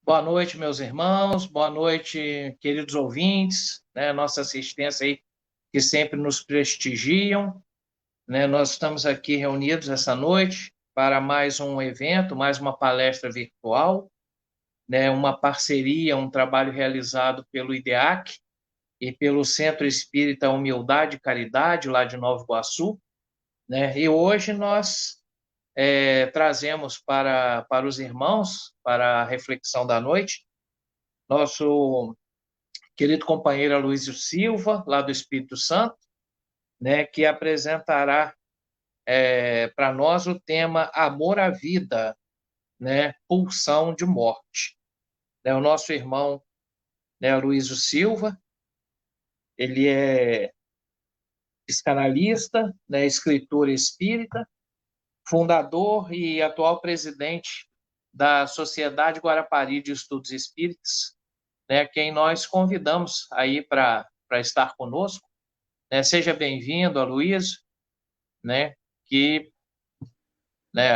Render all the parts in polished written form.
Boa noite, meus irmãos, boa noite, queridos ouvintes, né, nossa assistência aí, que sempre nos prestigiam, né, nós estamos aqui reunidos essa noite para mais um evento, mais uma palestra virtual, né, uma parceria, um trabalho realizado pelo IDEAC e pelo Centro Espírita Humildade e Caridade, lá de Nova Iguaçu, né, e hoje nós trazemos para os irmãos, para a reflexão da noite, nosso querido companheiro Aloysio Silva, lá do Espírito Santo, né, que apresentará para nós o tema Amor à Vida, né, Pulsão de Morte. O nosso irmão, né, Aloysio Silva, ele é psicanalista, né, escritor espírita, fundador e atual presidente da Sociedade Guarapari de Estudos Espíritas, né, quem nós convidamos aí para estar conosco. Né? Seja bem-vindo, Aloysio, né? Que né,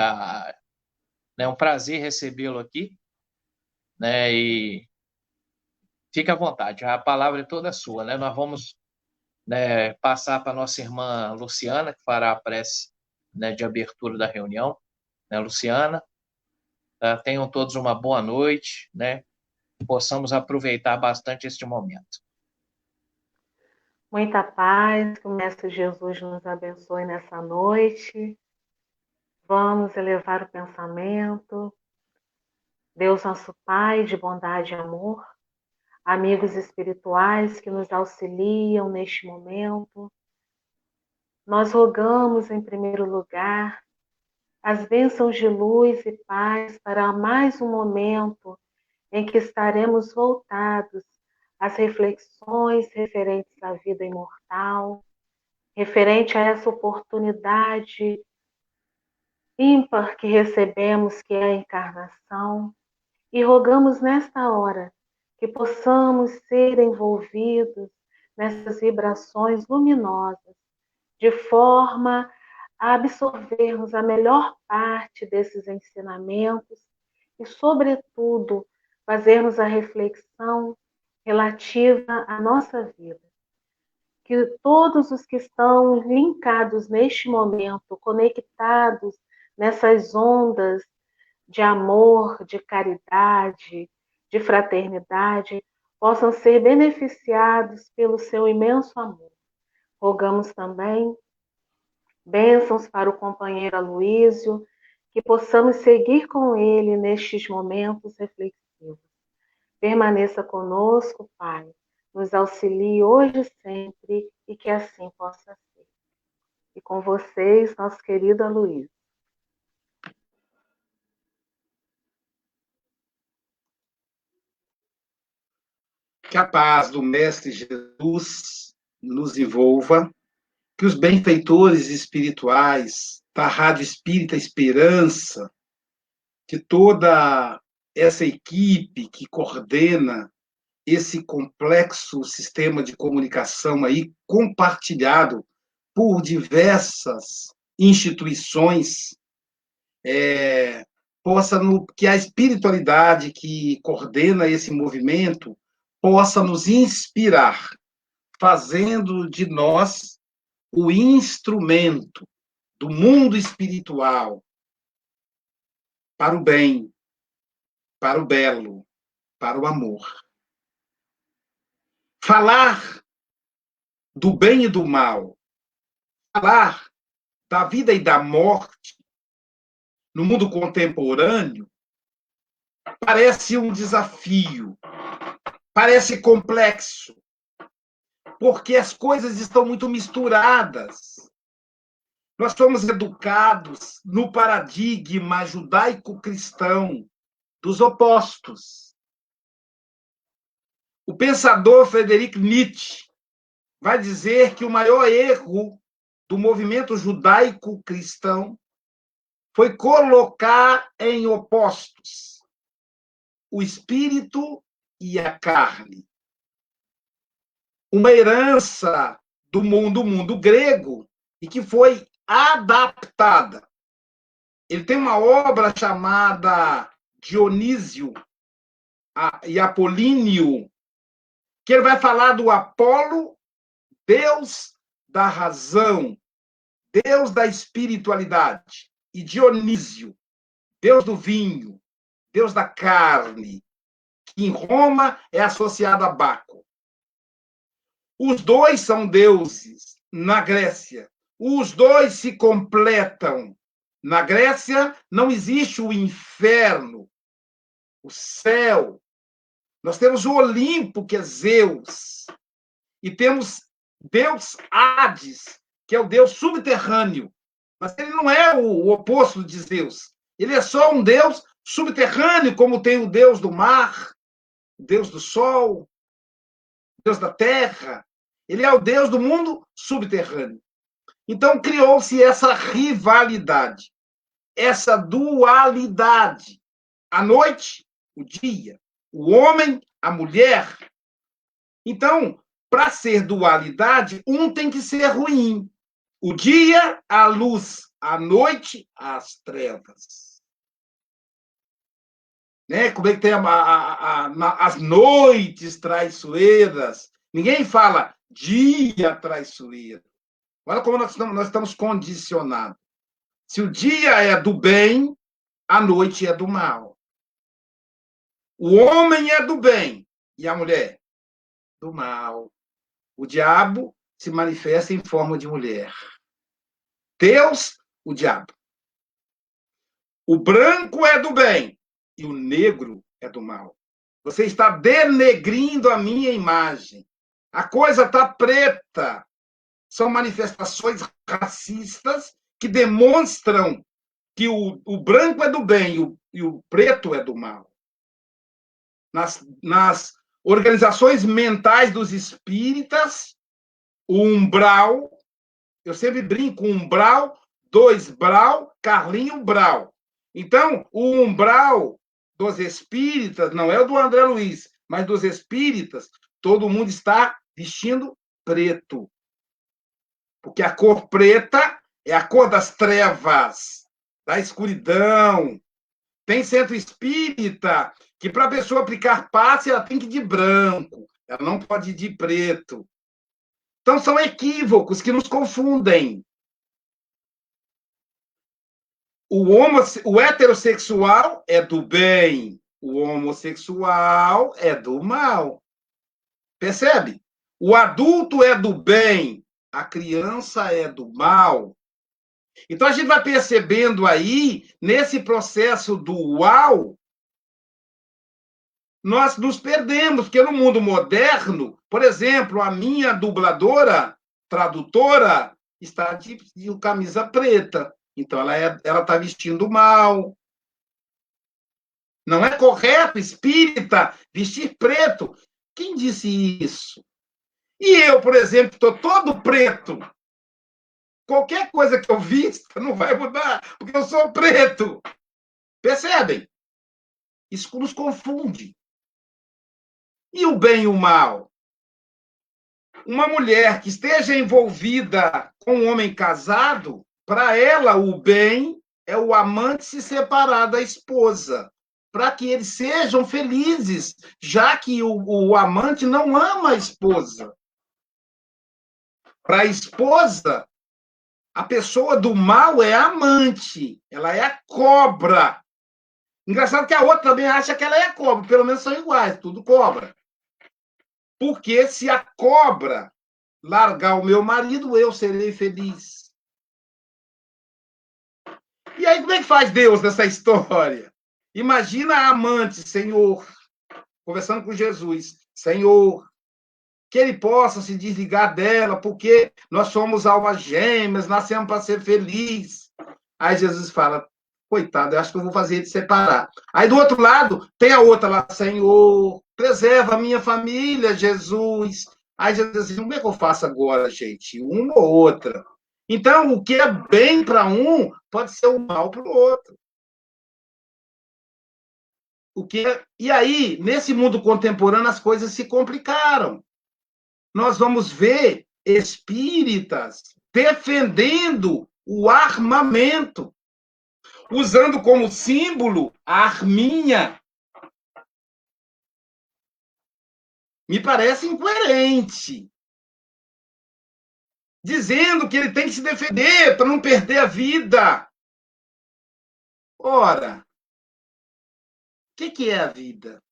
é um prazer recebê-lo aqui, né? E fique à vontade, a palavra é toda sua, né? Nós vamos, né, passar para a nossa irmã Luciana, que fará a prece, né, de abertura da reunião, né, Luciana? Tenham todos uma boa noite, né? Possamos aproveitar bastante este momento. Muita paz, que o Mestre Jesus nos abençoe nessa noite. Vamos elevar o pensamento. Deus, nosso Pai de bondade e amor, amigos espirituais que nos auxiliam neste momento, nós rogamos, em primeiro lugar, as bênçãos de luz e paz para mais um momento em que estaremos voltados às reflexões referentes à vida imortal, referente a essa oportunidade ímpar que recebemos, que é a encarnação, e rogamos nesta hora que possamos ser envolvidos nessas vibrações luminosas, de forma a absorvermos a melhor parte desses ensinamentos e, sobretudo, fazermos a reflexão relativa à nossa vida. Que todos os que estão linkados neste momento, conectados nessas ondas de amor, de caridade, de fraternidade, possam ser beneficiados pelo seu imenso amor. Rogamos também bênçãos para o companheiro Aloysio, que possamos seguir com ele nestes momentos reflexivos. Permaneça conosco, Pai, nos auxilie hoje e sempre, e que assim possa ser. E com vocês, nosso querido Aloysio. Que a paz do Mestre Jesus nos envolva, que os benfeitores espirituais da Rádio Espírita Esperança, que toda essa equipe que coordena esse complexo sistema de comunicação aí compartilhado por diversas instituições, que a espiritualidade que coordena esse movimento possa nos inspirar, fazendo de nós o instrumento do mundo espiritual para o bem, para o belo, para o amor. Falar do bem e do mal, falar da vida e da morte no mundo contemporâneo parece um desafio, parece complexo, porque as coisas estão muito misturadas. Nós fomos educados no paradigma judaico-cristão dos opostos. O pensador Friedrich Nietzsche vai dizer que o maior erro do movimento judaico-cristão foi colocar em opostos o espírito e a carne. Uma herança do mundo grego e que foi adaptada. Ele tem uma obra chamada Dionísio, e Apolíneo, que ele vai falar do Apolo, Deus da razão, Deus da espiritualidade, e Dionísio, Deus do vinho, Deus da carne, que em Roma é associado a Baco. Os dois são deuses na Grécia. Os dois se completam. Na Grécia não existe o inferno, o céu. Nós temos o Olimpo, que é Zeus. E temos Deus Hades, que é o Deus subterrâneo. Mas ele não é o oposto de Zeus. Ele é só um Deus subterrâneo, como tem o Deus do mar, o Deus do sol, o Deus da terra. Ele é o Deus do mundo subterrâneo. Então, criou-se essa rivalidade, essa dualidade. A noite, o dia. O homem, a mulher. Então, para ser dualidade, um tem que ser ruim. O dia, a luz. A noite, as trevas. Né? Como é que tem as noites traiçoeiras? Ninguém fala dia traiçoeiro. Olha como nós estamos condicionados. Se o dia é do bem, a noite é do mal. O homem é do bem e a mulher do mal. O diabo se manifesta em forma de mulher. Deus, o diabo. O branco é do bem e o negro é do mal. Você está denegrindo a minha imagem. A coisa está preta. São manifestações racistas que demonstram que o branco é do bem e o preto é do mal. Nas organizações mentais dos espíritas, o umbral, eu sempre brinco, umbral, 2 brau, Carlinho Brau. Então, o umbral dos espíritas, não é o do André Luiz, mas dos espíritas, todo mundo está vestindo preto. Porque a cor preta é a cor das trevas, da escuridão. Tem centro espírita que, para a pessoa aplicar passe, ela tem que ir de branco, ela não pode ir de preto. Então, são equívocos que nos confundem. O heterossexual é do bem, o homossexual é do mal. Percebe? O adulto é do bem, a criança é do mal. Então, a gente vai percebendo aí, nesse processo dual, nós nos perdemos, porque no mundo moderno, por exemplo, a minha dubladora, tradutora, está de camisa preta. Então, ela está vestindo mal. Não é correto, espírita, vestir preto. Quem disse isso? E eu, por exemplo, estou todo preto. Qualquer coisa que eu vista não vai mudar, porque eu sou preto. Percebem? Isso nos confunde. E o bem e o mal? Uma mulher que esteja envolvida com um homem casado, para ela o bem é o amante se separar da esposa, para que eles sejam felizes, já que o amante não ama a esposa. Para a esposa, a pessoa do mal é a amante, ela é a cobra. Engraçado que a outra também acha que ela é a cobra, pelo menos são iguais, tudo cobra. Porque se a cobra largar o meu marido, eu serei feliz. E aí, como é que faz Deus nessa história? Imagina a amante, Senhor, conversando com Jesus, Senhor, que ele possa se desligar dela, porque nós somos almas gêmeas, nascemos para ser felizes. Aí Jesus fala, coitado, eu acho que eu vou fazer ele separar. Aí do outro lado, tem a outra lá, Senhor, preserva a minha família, Jesus. Aí Jesus diz assim, como é que eu faço agora, gente? Uma ou outra. Então, o que é bem para um, pode ser o mal para o outro. E aí, nesse mundo contemporâneo, as coisas se complicaram. Nós vamos ver espíritas defendendo o armamento, usando como símbolo a arminha. Me parece incoerente. Dizendo que ele tem que se defender para não perder a vida. Ora, o que é a vida?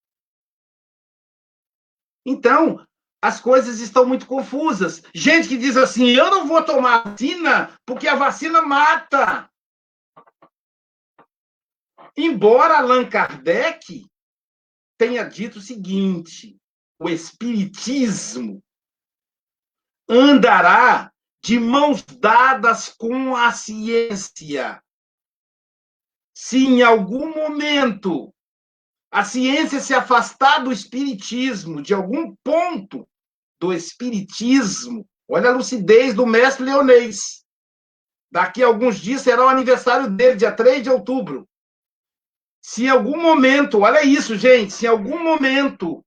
Então, as coisas estão muito confusas. Gente que diz assim: eu não vou tomar vacina porque a vacina mata. Embora Allan Kardec tenha dito o seguinte: o espiritismo andará de mãos dadas com a ciência. Se em algum momento a ciência se afastar do espiritismo, de algum ponto do espiritismo, olha a lucidez do mestre Leonês. Daqui a alguns dias será o aniversário dele, dia 3 de outubro. Se em algum momento, olha isso, gente, se em algum momento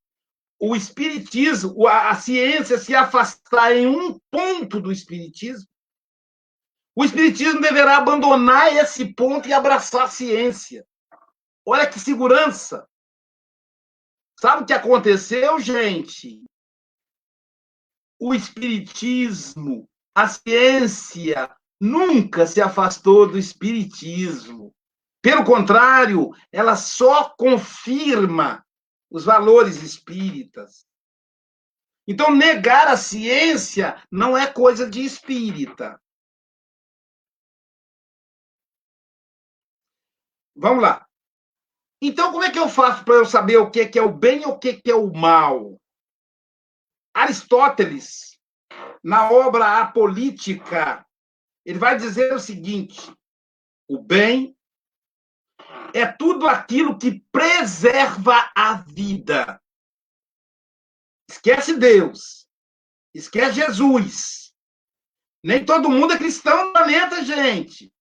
o espiritismo, a ciência se afastar em um ponto do espiritismo, o espiritismo deverá abandonar esse ponto e abraçar a ciência. Olha que segurança. Sabe o que aconteceu, gente? O espiritismo, a ciência, nunca se afastou do espiritismo. Pelo contrário, ela só confirma os valores espíritas. Então, negar a ciência não é coisa de espírita. Vamos lá. Então, como é que eu faço para eu saber o que é o bem e o que é o mal? Aristóteles, na obra A Política, ele vai dizer o seguinte: o bem é tudo aquilo que preserva a vida. Esquece Deus. Esquece Jesus. Nem todo mundo é cristão no planeta, gente.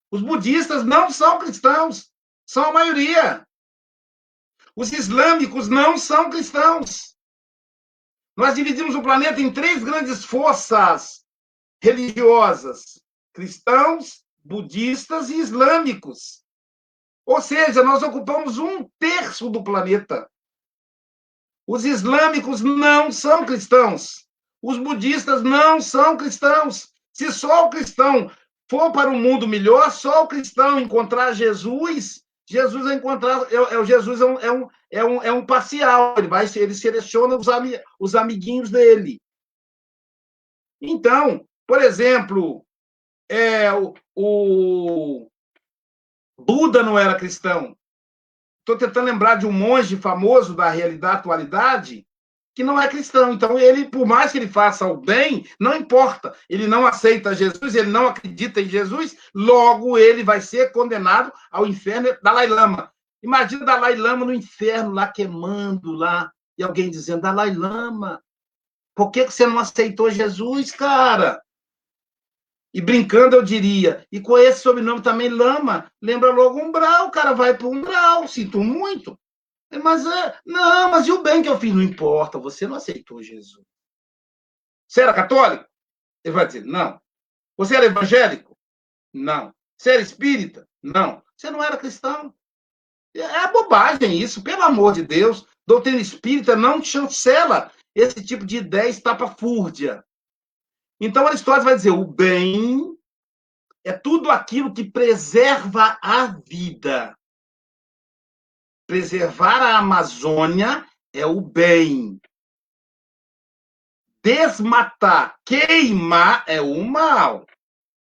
Os budistas não são cristãos. São a maioria. Os islâmicos não são cristãos. Nós dividimos o planeta em 3 grandes forças religiosas: cristãos, budistas e islâmicos. Ou seja, nós ocupamos 1/3 do planeta. Os islâmicos não são cristãos. Os budistas não são cristãos. Se só o cristão for para um mundo melhor, só o cristão encontrar Jesus, Jesus vai encontrar. Jesus é um parcial. Ele seleciona os amiguinhos dele. Então, por exemplo, o Buda não era cristão. Estou tentando lembrar de um monge famoso da realidade, atualidade, que não é cristão. Então, ele, por mais que ele faça o bem, não importa. Ele não aceita Jesus, ele não acredita em Jesus, logo ele vai ser condenado ao inferno. Dalai Lama. Imagina Dalai Lama no inferno, lá queimando, lá, e alguém dizendo: Dalai Lama, por que você não aceitou Jesus, cara? E brincando, eu diria, e com esse sobrenome também, Lama, lembra logo umbral, o cara vai para o umbral, sinto muito. Mas, não, mas e o bem que eu fiz? Não importa, você não aceitou Jesus. Você era católico? Ele vai dizer, não. Você era evangélico? Não. Você era espírita? Não. Você não era cristão. É bobagem isso, pelo amor de Deus. Doutrina espírita não chancela esse tipo de ideia estapafúrdia. Então, Aristóteles vai dizer, o bem é tudo aquilo que preserva a vida. Preservar a Amazônia é o bem. Desmatar, queimar é o mal.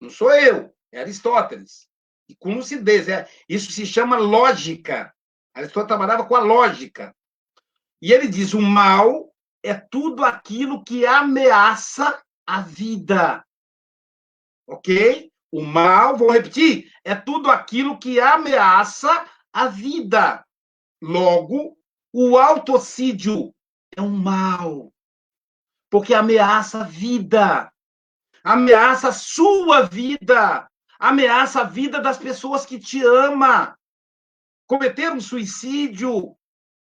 Não sou eu, é Aristóteles. E com lucidez. Isso se chama lógica. Aristóteles trabalhava com a lógica. E ele diz, o mal é tudo aquilo que ameaça a vida. Ok? O mal, vou repetir, é tudo aquilo que ameaça a vida. Logo, o autocídio é um mal, porque ameaça a vida, ameaça a sua vida, ameaça a vida das pessoas que te amam. Cometer um suicídio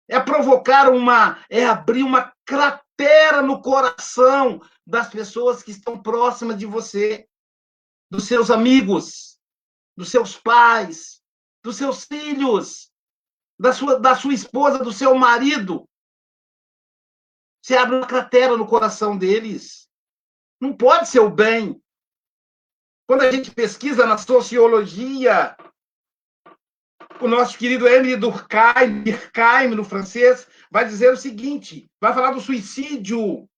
é abrir uma cratera no coração das pessoas que estão próximas de você, dos seus amigos, dos seus pais, dos seus filhos, da sua esposa, do seu marido. Você abre uma cratera no coração deles. Não pode ser o bem. Quando a gente pesquisa na sociologia, o nosso querido Émile Durkheim, no francês, vai dizer o seguinte, vai falar do suicídio.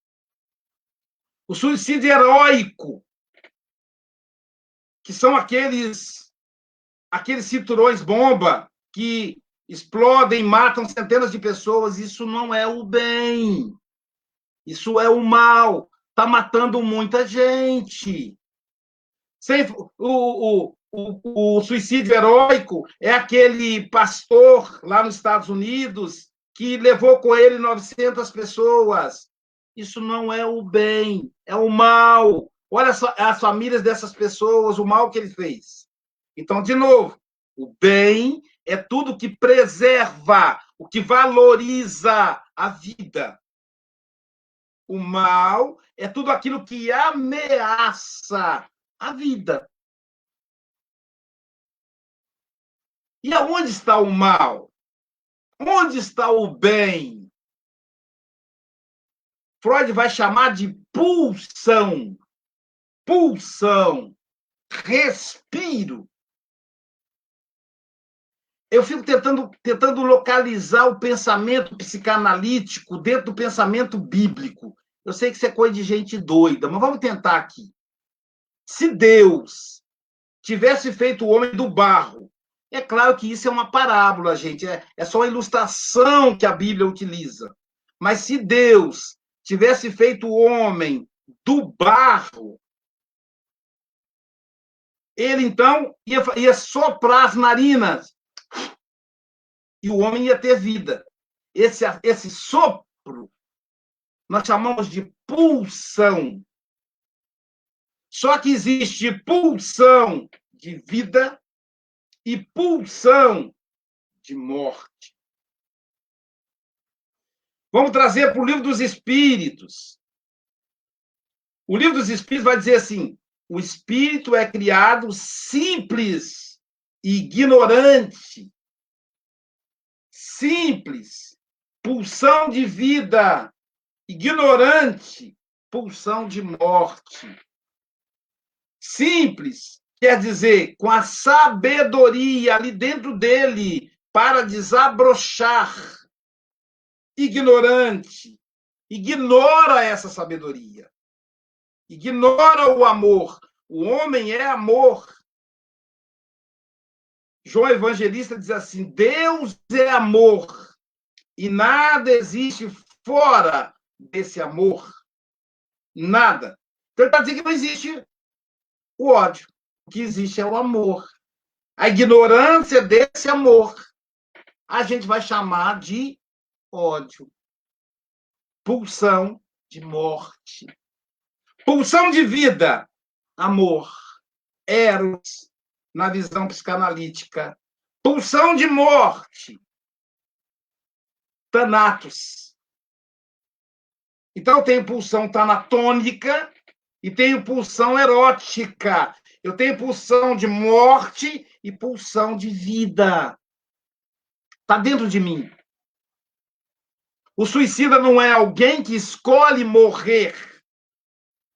O suicídio heróico, que são aqueles cinturões-bomba que explodem, matam centenas de pessoas. Isso não é o bem. Isso é o mal. Está matando muita gente. O suicídio heróico é aquele pastor lá nos Estados Unidos que levou com ele 900 pessoas. Isso não é o bem, é o mal. Olha só as famílias dessas pessoas, o mal que ele fez. Então, de novo, o bem é tudo que preserva, o que valoriza a vida. O mal é tudo aquilo que ameaça a vida. E aonde está o mal? Onde está o bem? Freud vai chamar de pulsão. Pulsão. Respiro. Eu fico tentando localizar o pensamento psicanalítico dentro do pensamento bíblico. Eu sei que isso é coisa de gente doida, mas vamos tentar aqui. Se Deus tivesse feito o homem do barro, é claro que isso é uma parábola, gente, é só uma ilustração que a Bíblia utiliza. Mas se Deus tivesse feito o homem do barro, ele então ia soprar as narinas e o homem ia ter vida. Esse sopro nós chamamos de pulsão. Só que existe pulsão de vida e pulsão de morte. Vamos trazer para o Livro dos Espíritos. O Livro dos Espíritos vai dizer assim: o espírito é criado simples e ignorante. Simples, pulsão de vida. Ignorante, pulsão de morte. Simples quer dizer com a sabedoria ali dentro dele para desabrochar. Ignorante, ignora essa sabedoria. Ignora o amor. O homem é amor. João Evangelista diz assim: Deus é amor e nada existe fora desse amor. Nada. Então, ele está dizendo que não existe o ódio. O que existe é o amor. A ignorância desse amor a gente vai chamar de ódio. Pulsão de morte. Pulsão de vida, amor. Eros, na visão psicanalítica. Pulsão de morte, Thanatos. Então, eu tenho pulsão tanatônica e tenho pulsão erótica. Eu tenho pulsão de morte e pulsão de vida. Está dentro de mim. O suicida não é alguém que escolhe morrer.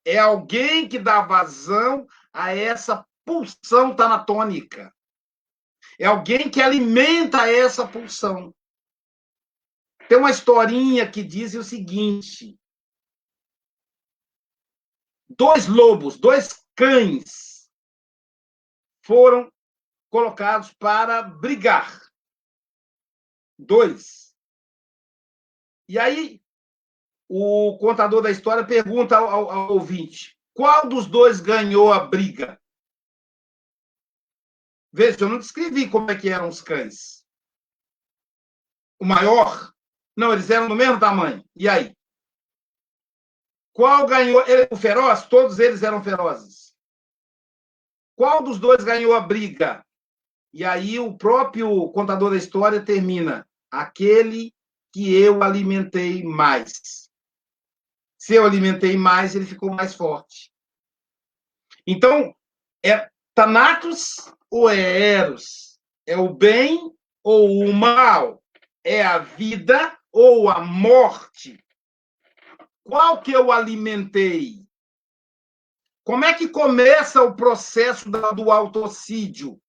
É alguém que dá vazão a essa pulsão tanatônica. É alguém que alimenta essa pulsão. Tem uma historinha que diz o seguinte: 2 lobos, 2 cães foram colocados para brigar. 2. E aí, o contador da história pergunta ao ouvinte: qual dos 2 ganhou a briga? Veja, eu não descrevi como é que eram os cães. O maior? Não, eles eram do mesmo tamanho. E aí? Qual ganhou? O feroz? Todos eles eram ferozes. Qual dos 2 ganhou a briga? E aí o próprio contador da história termina: aquele que eu alimentei mais. Se eu alimentei mais, ele ficou mais forte. Então, é Thanatos ou é Eros? É o bem ou o mal? É a vida ou a morte? Qual que eu alimentei? Como é que começa o processo do autocídio?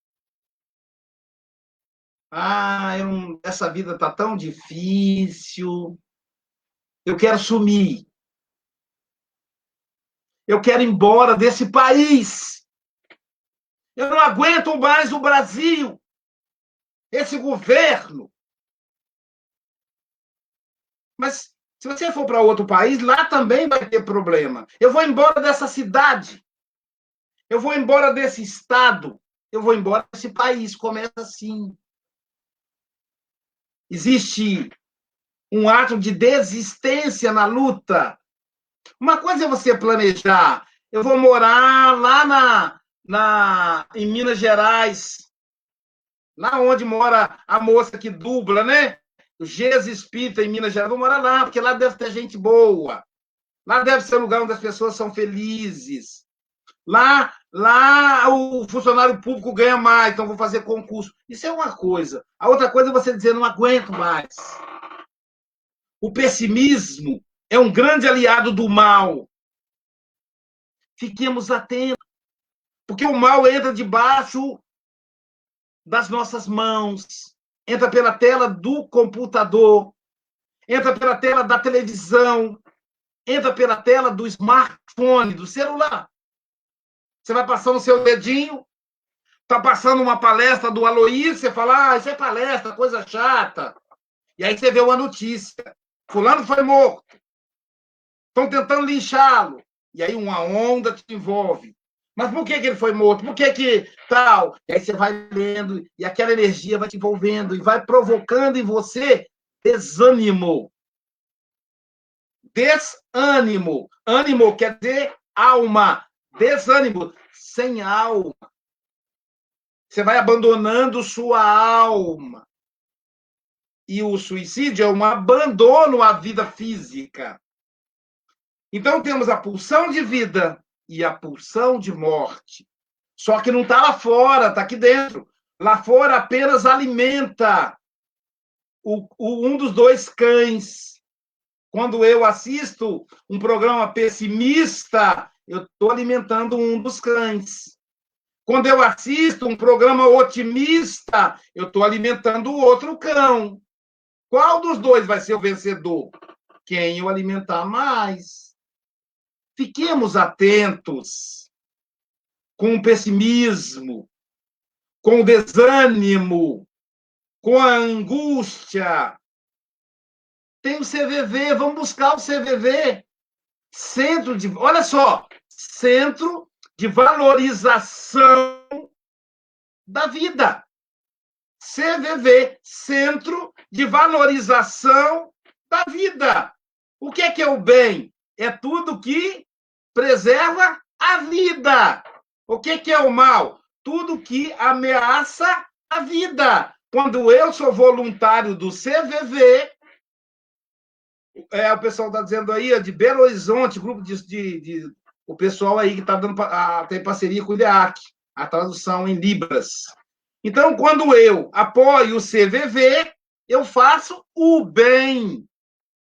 Essa vida está tão difícil. Eu quero sumir. Eu quero ir embora desse país. Eu não aguento mais o Brasil. Esse governo. Mas se você for para outro país, lá também vai ter problema. Eu vou embora dessa cidade. Eu vou embora desse estado. Eu vou embora desse país. Começa assim. Existe um ato de desistência na luta. Uma coisa é você planejar. Eu vou morar lá em Minas Gerais, lá onde mora a moça que dubla, né? O Jesus Espírita em Minas Gerais. Vou morar lá, porque lá deve ter gente boa. Lá deve ser um lugar onde as pessoas são felizes. Lá o funcionário público ganha mais, então vou fazer concurso. Isso é uma coisa. A outra coisa é você dizer, não aguento mais. O pessimismo é um grande aliado do mal. Fiquemos atentos, porque o mal entra debaixo das nossas mãos, entra pela tela do computador, entra pela tela da televisão, entra pela tela do smartphone, do celular. Você vai passando o seu dedinho, está passando uma palestra do Aloysio, você fala, isso é palestra, coisa chata. E aí você vê uma notícia. Fulano foi morto. Estão tentando linchá-lo. E aí uma onda te envolve. Mas por que ele foi morto? Por que tal? E aí você vai lendo, e aquela energia vai te envolvendo, e vai provocando em você desânimo. Desânimo. Ânimo quer dizer alma. Desânimo, sem alma. Você vai abandonando sua alma. E o suicídio é um abandono à vida física. Então, temos a pulsão de vida e a pulsão de morte. Só que não está lá fora, está aqui dentro. Lá fora apenas alimenta um dos dois cães. Quando eu assisto um programa pessimista, eu estou alimentando um dos cães. Quando eu assisto um programa otimista, eu estou alimentando o outro cão. Qual dos dois vai ser o vencedor? Quem eu alimentar mais. Fiquemos atentos com o pessimismo, com o desânimo, com a angústia. Tem o CVV, vamos buscar o CVV. Olha só, Centro de Valorização da Vida. CVV, Centro de Valorização da Vida. O que é o bem? É tudo que preserva a vida. O que é o mal? Tudo que ameaça a vida. Quando eu sou voluntário do CVV, o pessoal está dizendo aí, de Belo Horizonte, grupo o pessoal aí que está tem parceria com o IDEAC, a tradução em Libras. Então, quando eu apoio o CVV, eu faço o bem.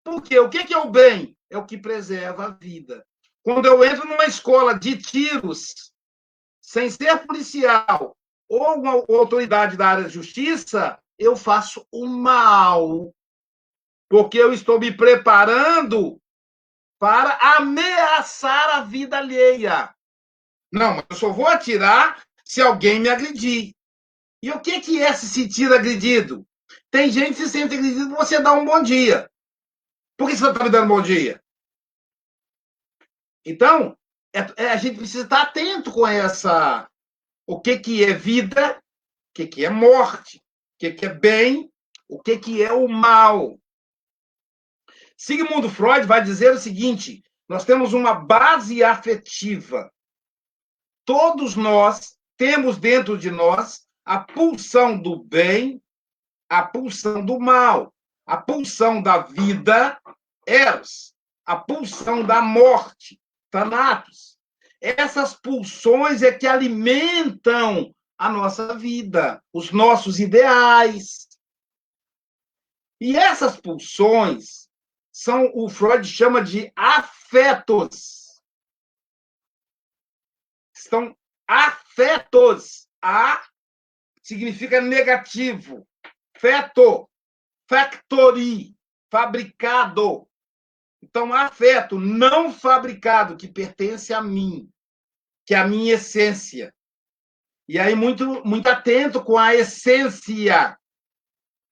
Por quê? O que é o bem? É o que preserva a vida. Quando eu entro numa escola de tiros, sem ser policial ou uma autoridade da área de justiça, eu faço o mal. Porque eu estou me preparando para ameaçar a vida alheia. Não, mas eu só vou atirar se alguém me agredir. E o que é se sentir agredido? Tem gente que se sente agredido, você dá um bom dia. Por que você está me dando bom dia? Então, a gente precisa estar atento com essa... O que é vida, o que é morte, o que é bem, o que é o mal. Sigmund Freud vai dizer o seguinte, nós temos uma base afetiva. Todos nós temos dentro de nós a pulsão do bem, a pulsão do mal, a pulsão da vida, Eros, a pulsão da morte, Thanatos. Essas pulsões é que alimentam a nossa vida, os nossos ideais. E essas pulsões o Freud chama de afetos. Estão afetos. A significa negativo. Feto, factory, fabricado. Então, afeto não fabricado, que pertence a mim, que é a minha essência. E aí, muito, muito atento com a essência.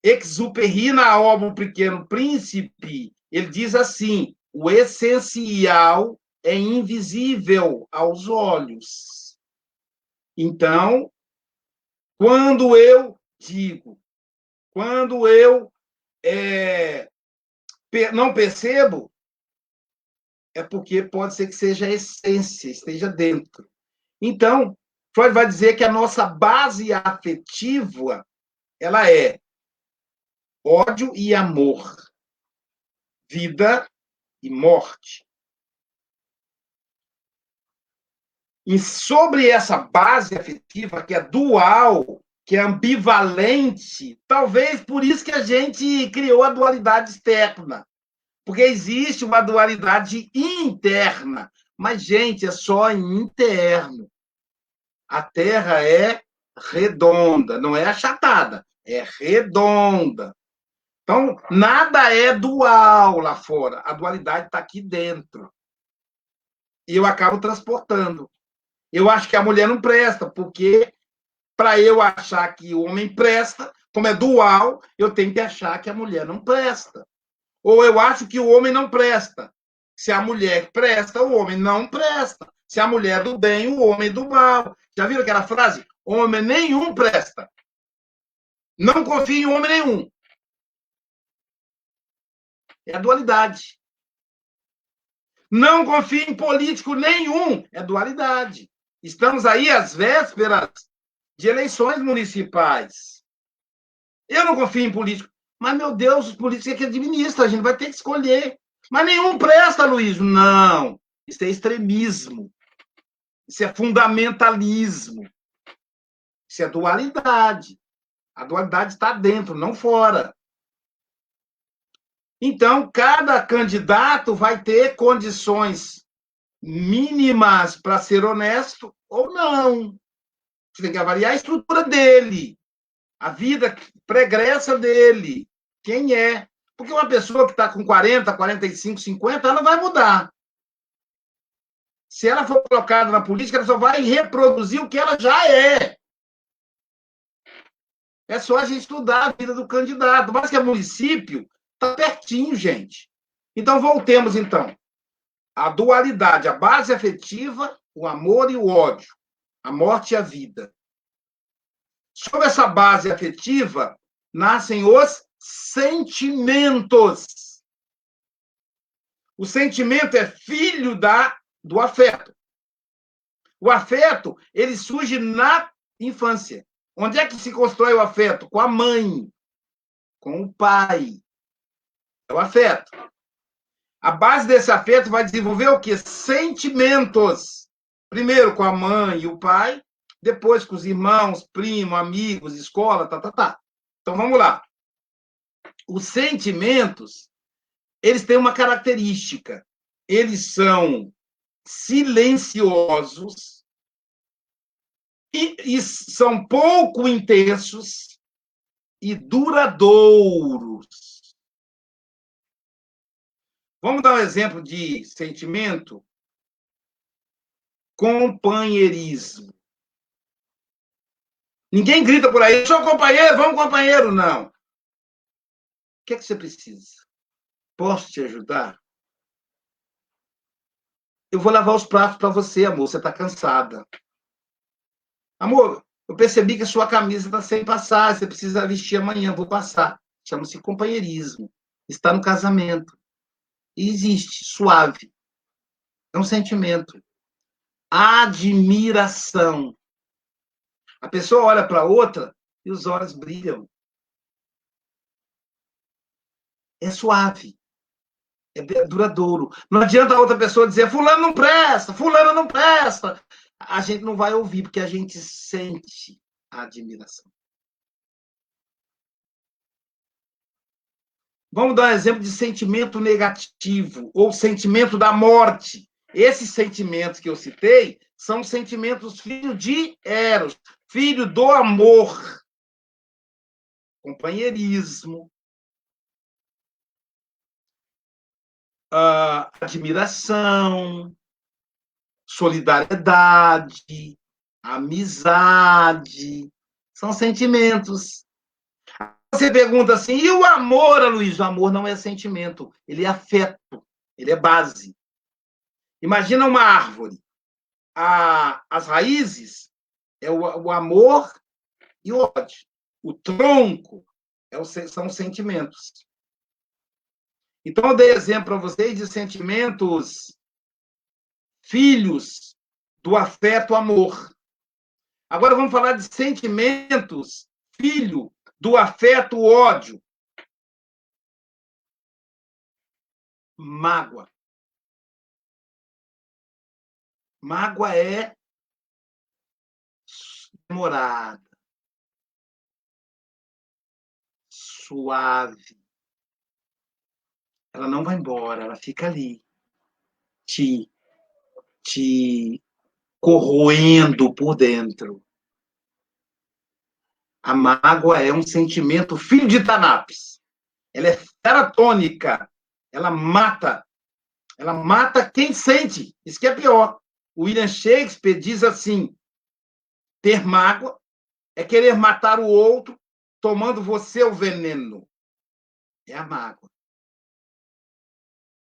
Exupéry, na obra O Pequeno Príncipe, ele diz assim: o essencial é invisível aos olhos. Então, quando eu digo, quando eu não percebo, é porque pode ser que seja a essência, esteja dentro. Então, Freud vai dizer que a nossa base afetiva, ela é ódio e amor, vida e morte. E sobre essa base afetiva, que é dual, que é ambivalente, talvez por isso que a gente criou a dualidade externa. Porque existe uma dualidade interna. Mas, gente, é só interno. A Terra é redonda, não é achatada, é redonda. Então, nada é dual lá fora. A dualidade está aqui dentro. E eu acabo transportando. Eu acho que a mulher não presta, porque para eu achar que o homem presta, como é dual, eu tenho que achar que a mulher não presta. Ou eu acho que o homem não presta. Se a mulher presta, o homem não presta. Se a mulher é do bem, o homem é do mal. Já viram aquela frase? Homem nenhum presta. Não confie em homem nenhum. É a dualidade. Não confie em político nenhum. É dualidade. Estamos aí às vésperas de eleições municipais. Eu não confio em político. Mas, meu Deus, os políticos é que administram, a gente vai ter que escolher. Mas nenhum presta, Luiz. Não. Isso é extremismo. Isso é fundamentalismo. Isso é dualidade. A dualidade está dentro, não fora. Então, cada candidato vai ter condições mínimas para ser honesto ou não. Você tem que avaliar a estrutura dele, a vida pregressa dele, quem é. Porque uma pessoa que está com 40, 45, 50, ela não vai mudar. Se ela for colocada na política, ela só vai reproduzir o que ela já é. É só a gente estudar a vida do candidato. Mas que é município, está pertinho, gente. Então, voltemos, então. A dualidade, a base afetiva, o amor e o ódio, a morte e a vida. Sobre essa base afetiva, nascem os sentimentos. O sentimento é filho do afeto. O afeto, ele surge na infância. Onde é que se constrói o afeto? Com a mãe, com o pai. É o afeto. A base desse afeto vai desenvolver o quê? Sentimentos. Primeiro com a mãe e o pai, depois com os irmãos, primos, amigos, escola, tá. Então, vamos lá. Os sentimentos, eles têm uma característica. Eles são silenciosos e são pouco intensos e duradouros. Vamos dar um exemplo de sentimento? Companheirismo. Ninguém grita por aí, sou companheiro, vamos companheiro, não. O que é que você precisa? Posso te ajudar? Eu vou lavar os pratos para você, amor, você está cansada. Amor, eu percebi que a sua camisa está sem passar, você precisa vestir amanhã, vou passar. Chama-se companheirismo. Está no casamento. E existe, suave. É um sentimento. Admiração. A pessoa olha para a outra e os olhos brilham. É suave. É duradouro. Não adianta a outra pessoa dizer fulano não presta, fulano não presta. A gente não vai ouvir, porque a gente sente a admiração. Vamos dar um exemplo de sentimento negativo, ou sentimento da morte. Esses sentimentos que eu citei são sentimentos filho de Eros, filho do amor, companheirismo, admiração, solidariedade, amizade. São sentimentos. Você pergunta assim, e o amor, Luiz? O amor não é sentimento, ele é afeto, ele é base. Imagina uma árvore. As raízes é o amor e o ódio. O tronco são os sentimentos. Então, eu dei exemplo para vocês de sentimentos filhos do afeto amor. Agora vamos falar de sentimentos filho do afeto ódio. Mágoa. Mágoa é demorada, suave. Ela não vai embora, ela fica ali, te corroendo por dentro. A mágoa é um sentimento filho de Tanapes. Ela é feratônica. Ela mata quem sente. Isso que é pior. O William Shakespeare diz assim: ter mágoa é querer matar o outro tomando você o veneno. É a mágoa.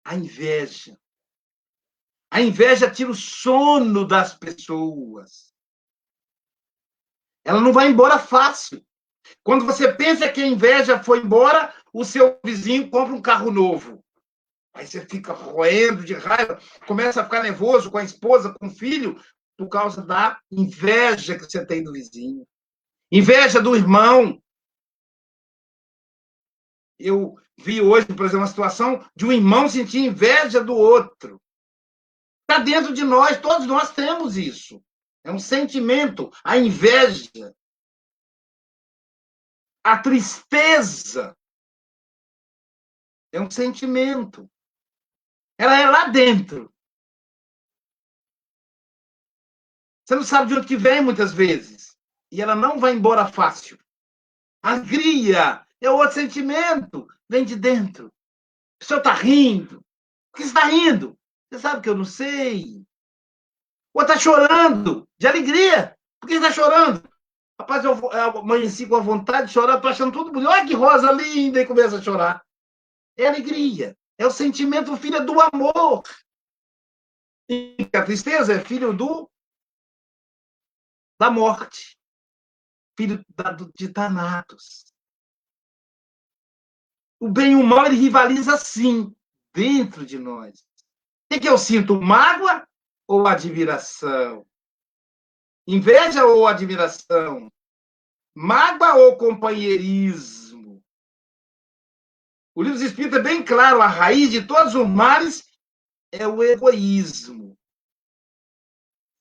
A inveja. A inveja tira o sono das pessoas. Ela não vai embora fácil. Quando você pensa que a inveja foi embora, o seu vizinho compra um carro novo. Aí você fica roendo de raiva, começa a ficar nervoso com a esposa, com o filho, por causa da inveja que você tem do vizinho. Inveja do irmão. Eu vi hoje, por exemplo, uma situação de um irmão sentir inveja do outro. Está dentro de nós, todos nós temos isso. É um sentimento, a inveja, a tristeza. É um sentimento. Ela é lá dentro. Você não sabe de onde que vem, muitas vezes. E ela não vai embora fácil. Alegria é outro sentimento. Vem de dentro. O senhor está rindo. Por que você está rindo? Você sabe que eu não sei. Ou está chorando de alegria. Por que você está chorando? Rapaz, eu amanheci com a vontade de chorar, estou achando tudo bonito. Olha que rosa linda! E começa a chorar. É alegria. É o sentimento filho do amor. E a tristeza é filho da morte. Filho de Thanatos. O bem e o mal, ele rivaliza sim, dentro de nós. O que eu sinto? Mágoa ou admiração? Inveja ou admiração? Mágoa ou companheirismo? O livro dos Espíritos é bem claro, a raiz de todos os males é o egoísmo.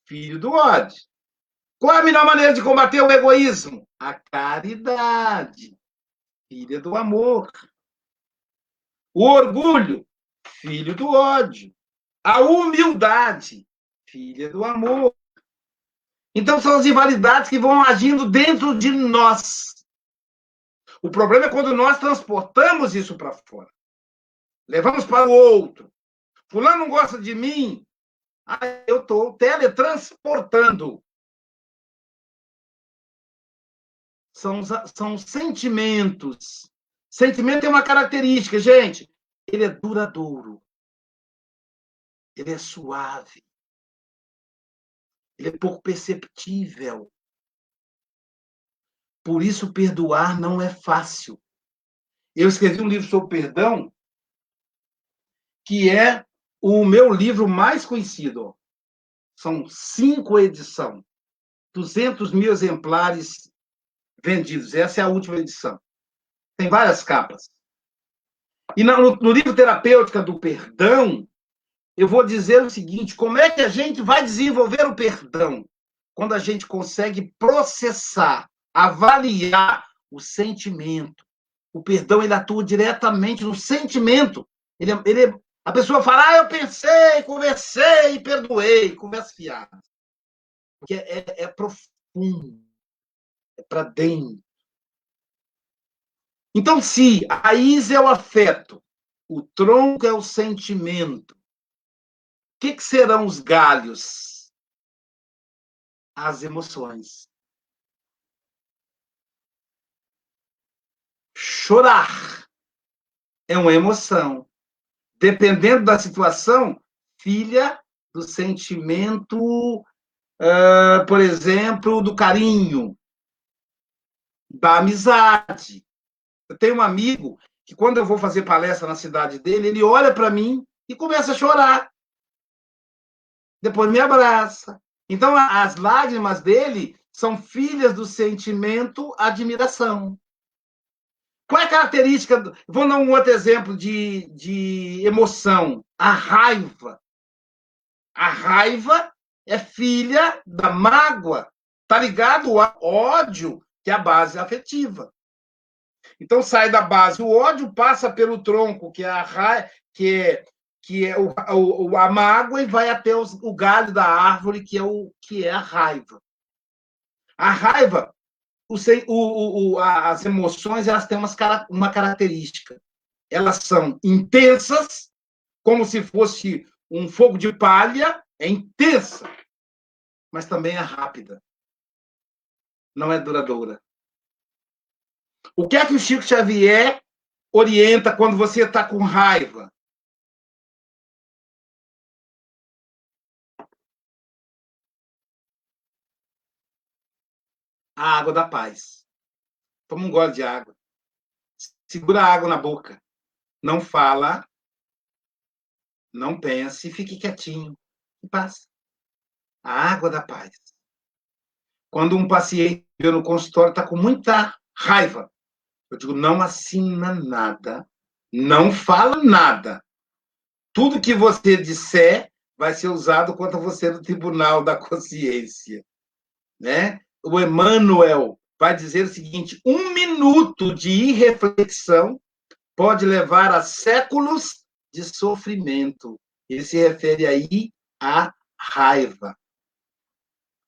Filho do ódio. Qual é a melhor maneira de combater o egoísmo? A caridade. Filha do amor. O orgulho, filho do ódio. A humildade, filha do amor. Então, são as rivalidades que vão agindo dentro de nós. O problema é quando nós transportamos isso para fora. Levamos para o outro. Fulano não gosta de mim. Eu estou teletransportando. São sentimentos. Sentimento é uma característica, gente. Ele é duradouro. Ele é suave. Ele é pouco perceptível. Por isso, perdoar não é fácil. Eu escrevi um livro sobre perdão, que é o meu livro mais conhecido. São 5 edições. 200 mil exemplares vendidos. Essa é a última edição. Tem várias capas. E no livro Terapêutica do Perdão, eu vou dizer o seguinte: como é que a gente vai desenvolver o perdão? Quando a gente consegue processar, avaliar o sentimento, O perdão, ele atua diretamente no sentimento. A pessoa fala, eu pensei, conversei, perdoei, conversa fiada. Porque é profundo, é para dentro. Então, se a raiz é o afeto, o tronco é o sentimento, o que serão os galhos? As emoções. Chorar é uma emoção. Dependendo da situação, filha do sentimento, por exemplo, do carinho, da amizade. Eu tenho um amigo que, quando eu vou fazer palestra na cidade dele, ele olha para mim e começa a chorar. Depois me abraça. Então, as lágrimas dele são filhas do sentimento admiração. Qual é a característica? Vou dar um outro exemplo de emoção. A raiva. A raiva é filha da mágoa. Está ligado ao ódio, que é a base afetiva. Então, sai da base o ódio, passa pelo tronco, que é a raiva, que é a mágoa, e vai até o galho da árvore, que é a raiva. A raiva, as emoções, elas têm uma característica. Elas são intensas, como se fosse um fogo de palha, é intensa, mas também é rápida. Não é duradoura. O que é que o Chico Xavier orienta quando você está com raiva? A água da paz. Toma um gole de água. Segura a água na boca. Não fala, não pense, fique quietinho e passa. A água da paz. Quando um paciente no consultório está com muita raiva, eu digo, não assina nada, não fala nada. Tudo que você disser vai ser usado contra você no tribunal da consciência. Né? O Emmanuel vai dizer o seguinte: 1 minuto de irreflexão pode levar a séculos de sofrimento. Ele se refere aí à raiva,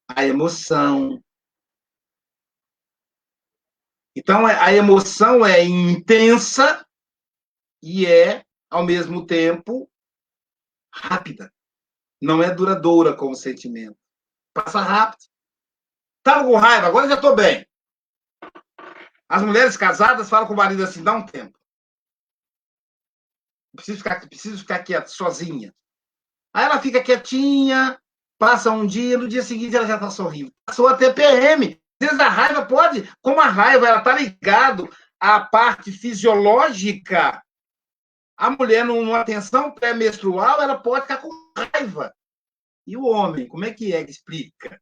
à emoção. Então, a emoção é intensa e é, ao mesmo tempo, rápida. Não é duradoura como sentimento. Passa rápido. Estava com raiva, agora já estou bem. As mulheres casadas falam com o marido assim, dá um tempo. Preciso ficar quieta, sozinha. Aí ela fica quietinha, passa um dia, no dia seguinte ela já está sorrindo. Passou a TPM. Às vezes a raiva pode, como a raiva ela está ligado à parte fisiológica, a mulher numa tensão pré-menstrual, ela pode ficar com raiva. E o homem, como é que explica?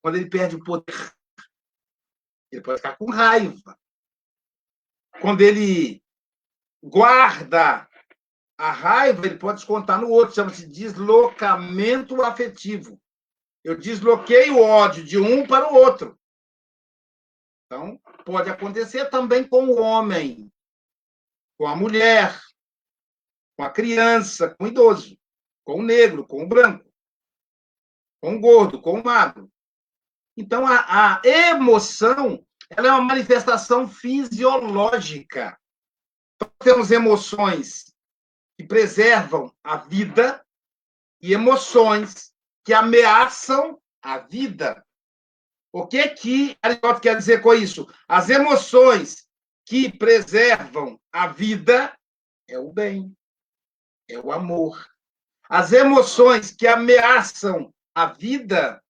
Quando ele perde o poder, ele pode ficar com raiva. Quando ele guarda a raiva, ele pode descontar no outro, chama-se deslocamento afetivo. Eu desloquei o ódio de um para o outro. Então, pode acontecer também com o homem, com a mulher, com a criança, com o idoso, com o negro, com o branco, com o gordo, com o magro. Então, a emoção, ela é uma manifestação fisiológica. Então, temos emoções que preservam a vida e emoções que ameaçam a vida. O que Aristóteles quer dizer com isso? As emoções que preservam a vida é o bem, é o amor. As emoções que ameaçam a vida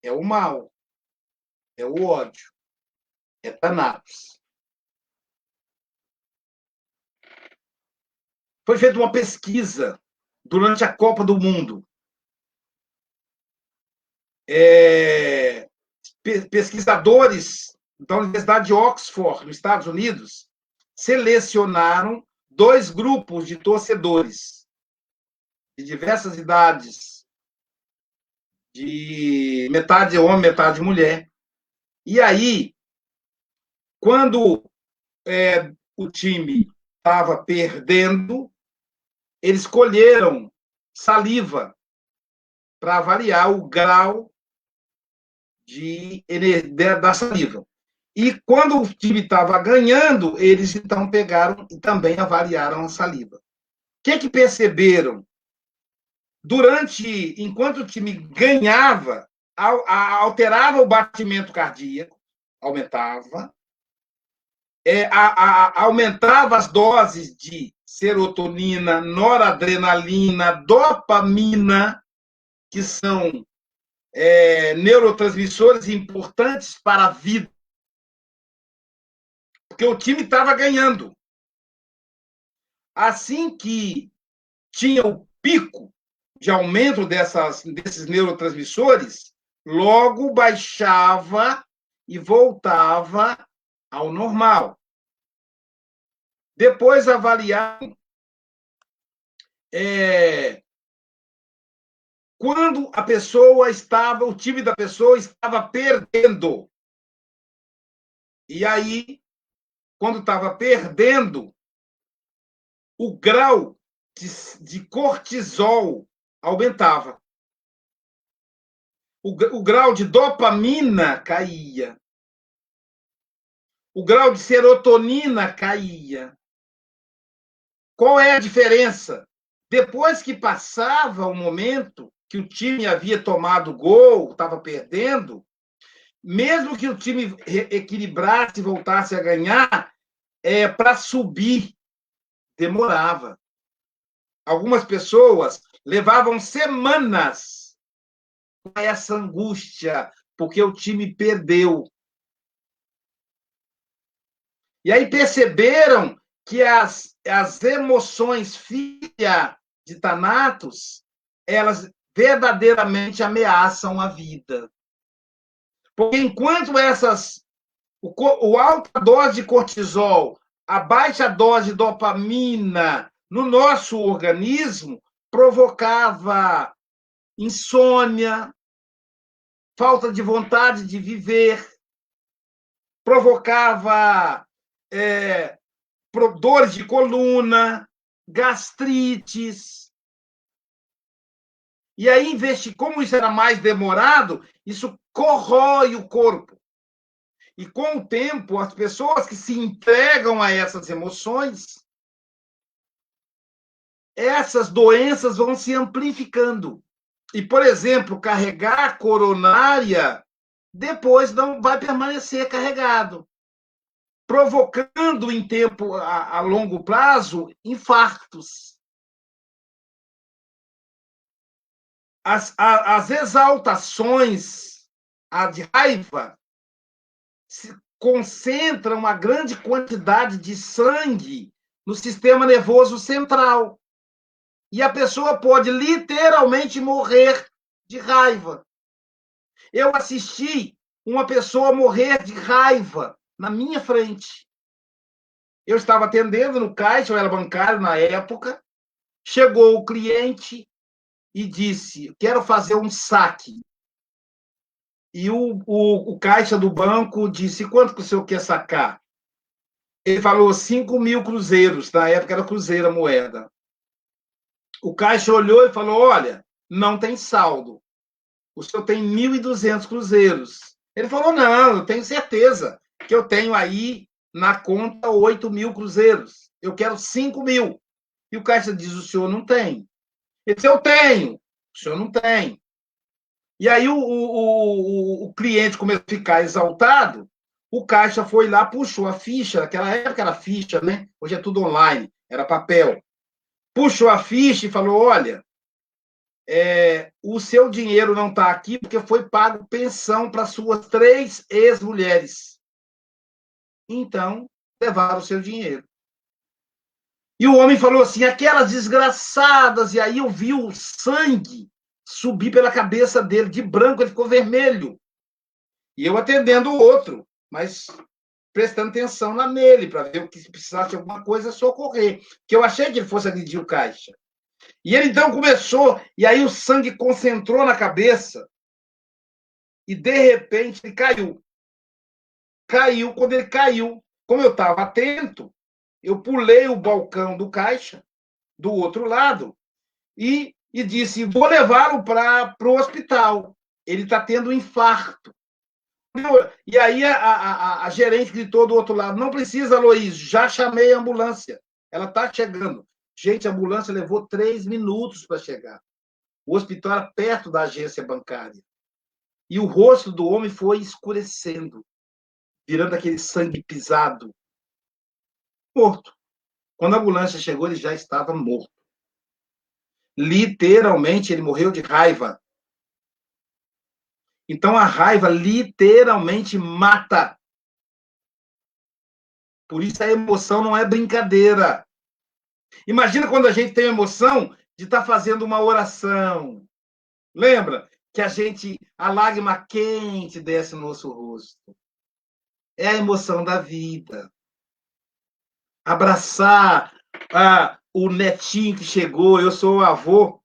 é o mal, é o ódio, é Thanatos. Foi feita uma pesquisa durante a Copa do Mundo. Pesquisadores da Universidade de Oxford, nos Estados Unidos, selecionaram 2 grupos de torcedores de diversas idades, de metade homem, metade mulher. E aí, quando o time estava perdendo, eles colheram saliva para avaliar o grau da saliva. E quando o time estava ganhando, eles então pegaram e também avaliaram a saliva. O que perceberam? Enquanto o time ganhava, alterava o batimento cardíaco, aumentava, aumentava as doses de serotonina, noradrenalina, dopamina, que são neurotransmissores importantes para a vida, porque o time estava ganhando. Assim que tinha o pico de aumento desses neurotransmissores, logo baixava e voltava ao normal. Depois avaliaram quando o time da pessoa estava perdendo. E aí, quando estava perdendo, o grau de cortisol aumentava. O grau de dopamina caía. O grau de serotonina caía. Qual é a diferença? Depois que passava o momento que o time havia tomado gol, estava perdendo, mesmo que o time equilibrasse e voltasse a ganhar, para subir, demorava. Algumas pessoas levavam semanas com essa angústia, porque o time perdeu. E aí perceberam que as emoções filha de Thanatos, elas verdadeiramente ameaçam a vida. Porque enquanto o alta dose de cortisol, a baixa dose de dopamina no nosso organismo provocava insônia, falta de vontade de viver, provocava dores de coluna, gastrites. E aí, como isso era mais demorado, isso corrói o corpo. E com o tempo, as pessoas que se entregam a essas emoções, essas doenças vão se amplificando. E, por exemplo, carregar coronária depois não vai permanecer carregado, provocando em tempo a longo prazo infartos. As exaltações, a de raiva, concentram uma grande quantidade de sangue no sistema nervoso central. E a pessoa pode literalmente morrer de raiva. Eu assisti uma pessoa morrer de raiva na minha frente. Eu estava atendendo no caixa, eu era bancário na época, chegou o cliente e disse, quero fazer um saque. E o caixa do banco disse, quanto que o senhor quer sacar? Ele falou 5.000 cruzeiros, na época era cruzeiro a moeda. O caixa olhou e falou, olha, não tem saldo. O senhor tem 1.200 cruzeiros. Ele falou, não, eu tenho certeza que eu tenho aí na conta 8.000 cruzeiros. Eu quero 5.000. E o caixa diz, o senhor não tem. Ele disse, eu tenho. O senhor não tem. E aí o cliente começou a ficar exaltado, o caixa foi lá, puxou a ficha, naquela época era ficha, né? Hoje é tudo online, era papel. Puxou a ficha e falou, olha, o seu dinheiro não está aqui porque foi pago pensão para suas 3 ex-mulheres. Então, levaram o seu dinheiro. E o homem falou assim, aquelas desgraçadas, e aí eu vi o sangue subir pela cabeça dele, de branco, ele ficou vermelho. E eu atendendo o outro, mas prestando atenção nele, para ver o que se precisasse de alguma coisa, socorrer. Que eu achei que ele fosse agredir o caixa. E ele então começou, e aí o sangue concentrou na cabeça, e de repente ele caiu. Quando ele caiu, Como eu estava atento, eu pulei o balcão do caixa, do outro lado, e disse, vou levá-lo para o hospital. Ele está tendo um infarto. E aí a gerente gritou do outro lado, não precisa, Luiz, já chamei a ambulância. Ela está chegando. Gente, a ambulância levou 3 minutos para chegar. O hospital era perto da agência bancária. E o rosto do homem foi escurecendo, virando aquele sangue pisado. Morto. Quando a ambulância chegou, ele já estava morto. Literalmente, ele morreu de raiva. Então, a raiva literalmente mata. Por isso, a emoção não é brincadeira. Imagina quando a gente tem a emoção de estar fazendo uma oração. Lembra que a lágrima quente desce no nosso rosto. É a emoção da vida. Abraçar o netinho que chegou. Eu sou avô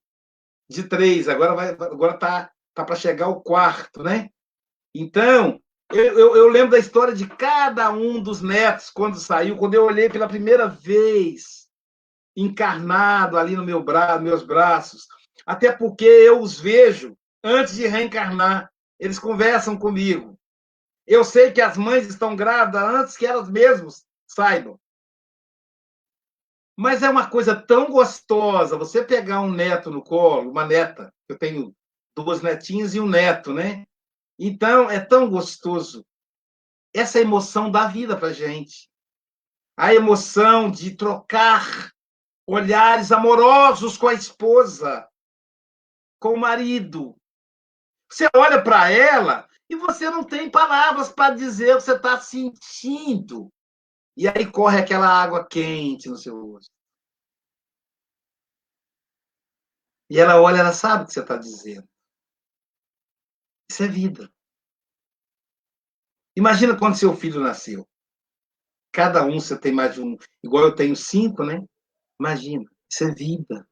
de 3, agora tá para chegar o 4, né? Então, eu lembro da história de cada um dos netos quando saiu, quando eu olhei pela primeira vez encarnado ali no meus braços, até porque eu os vejo antes de reencarnar, eles conversam comigo. Eu sei que as mães estão grávidas antes que elas mesmas saibam. Mas é uma coisa tão gostosa você pegar um neto no colo, uma neta. Eu tenho 2 netinhas e um neto, né? Então, é tão gostoso. Essa emoção dá vida para a gente. A emoção de trocar olhares amorosos com a esposa, com o marido. Você olha para ela e você não tem palavras para dizer o que você está sentindo. E aí corre aquela água quente no seu rosto. E ela olha, ela sabe o que você está dizendo. Isso é vida. Imagina quando seu filho nasceu. Cada um você tem mais de um. Igual eu tenho 5, né? Imagina, isso é vida.